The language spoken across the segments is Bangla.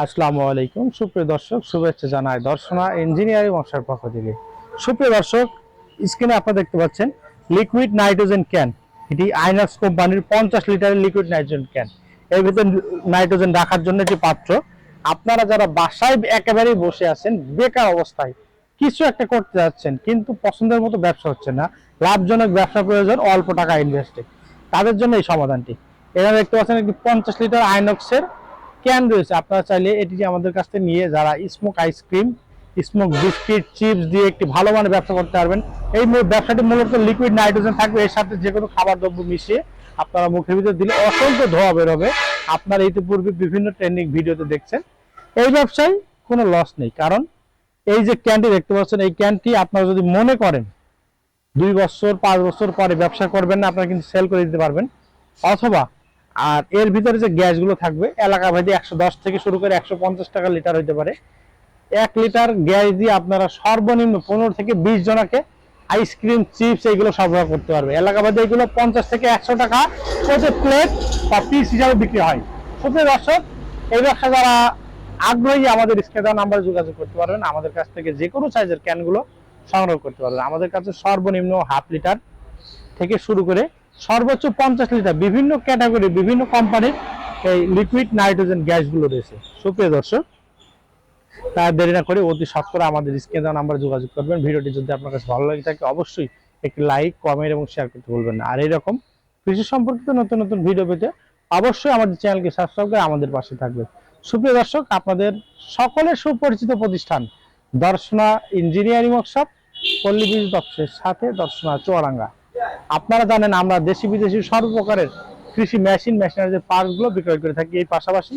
আসসালামু আলাইকুম সুপ্রিয় দর্শক, শুভেচ্ছা জানাই দর্শনা ইঞ্জিনিয়ারিং ওয়ার্কশপ পক্ষ থেকে। সুপ্রিয় দর্শক, স্ক্রিনে আপনারা দেখতে পাচ্ছেন লিকুইড নাইট্রোজেন ক্যান। এটি আইনক্স কোম্পানির 50 লিটারের লিকুইড নাইট্রোজেন ক্যান। এর ভিতরে নাইট্রোজেন রাখার জন্য একটি পাত্র। আপনারা যারা বাসায় একেবারেই বসে আছেন, বেকার অবস্থায় কিছু একটা করতে যাচ্ছেন কিন্তু পছন্দের মতো ব্যবসা হচ্ছে না, লাভজনক ব্যবসা প্রয়োজন অল্প টাকা ইনভেস্টে, তাদের জন্য এই সমাধানটি। এখানে দেখতে পাচ্ছেন একটি 50 লিটার আইনক্সের ক্যান রয়েছে। আপনারা চাইলে এটি আমাদের কাছ থেকে নিয়ে যারা smoke ice cream, smoke biscuit, chips দিয়ে একটি ভালো মানের ব্যবসা করতে পারবেন। এই ব্যবসাটি মূলত লিকুইড নাইট্রোজেন থাকবে, এর সাথে যে কোনো খাবার দ্রব্য মিশিয়ে আপনারা মুখের ভিতরে দিলে অসংখ্য ধোঁয়া বের হবে। আপনারা ইতিপূর্বে বিভিন্ন ট্রেন্ডিং ভিডিওতে দেখছেন। এই ব্যবসায় কোনো লস নেই, কারণ এই যে ক্যানটি দেখতে পাচ্ছেন, এই ক্যানটি আপনারা যদি মনে করেন 2 বছর 5 বছর পরে ব্যবসা করবেন না, আপনারা কিন্তু সেল করে দিতে পারবেন। অথবা আর এর ভিতরে যে গ্যাসগুলো থাকবে এলাকা ভেদে 110 থেকে শুরু করে 150 টাকা লিটার হইতে পারে। 1 লিটার গ্যাস দিয়ে আপনারা সর্বনিম্ন 15 থেকে 20 জনকে আইসক্রিম, চিপস এইগুলো সরবরাহ করতে পারবে। এলাকা ভেদে এগুলো 50 থেকে 100 টাকা প্রতি প্লেট বা পিস হিসাবে বিক্রি হয়। সুপ্রিয় দর্শক, এই ব্যবসা যারা আগ্রহী আমাদের স্ক্রিনে দেওয়া নাম্বারে যোগাযোগ করতে পারবেন। আমাদের কাছ থেকে যে কোনো সাইজের ক্যানগুলো সংগ্রহ করতে পারবেন। আমাদের কাছে সর্বনিম্ন হাফ লিটার থেকে শুরু করে সর্বোচ্চ 50 লিটার বিভিন্ন ক্যাটাগরি, বিভিন্ন কোম্পানির এই লিকুইড নাইট্রোজেন গ্যাসগুলো রয়েছে। সুপ্রিয় দর্শক, তার দেরি না করে অতি সত্বর আমাদের স্ক্রিনে দেওয়া নাম্বারে যোগাযোগ করবেন। ভিডিওটি যদি আপনার কাছে ভালো লাগে থাকে অবশ্যই একটি লাইক, কমেন্ট এবং শেয়ার করতে ভুলবেন না। আর এইরকম কৃষি সম্পর্কিত নতুন নতুন ভিডিও পেতে অবশ্যই আমাদের চ্যানেলকে সাবস্ক্রাইব করে আমাদের পাশে থাকবেন। সুপ্রিয় দর্শক, আপনাদের সকলের সুপরিচিত প্রতিষ্ঠান দর্শনা ইঞ্জিনিয়ারিং ওয়ার্কশপ, পল্লী বিদ্যুৎ অফিসের সাথে দর্শনা চুয়াডাঙ্গা। আপনারা জানেন আমরা দেশি বিদেশি সর্বপ্রকারের কৃষি মেশিনারি পার্টস গুলো বিক্রয় করে থাকি। এই পাশাপাশি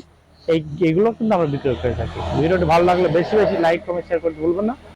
এইগুলো কিন্তু আমরা বিক্রয় করে থাকি। ভিডিওটি ভালো লাগলে বেশি বেশি লাইক, কমেন্ট, শেয়ার করতে ভুলবেন না।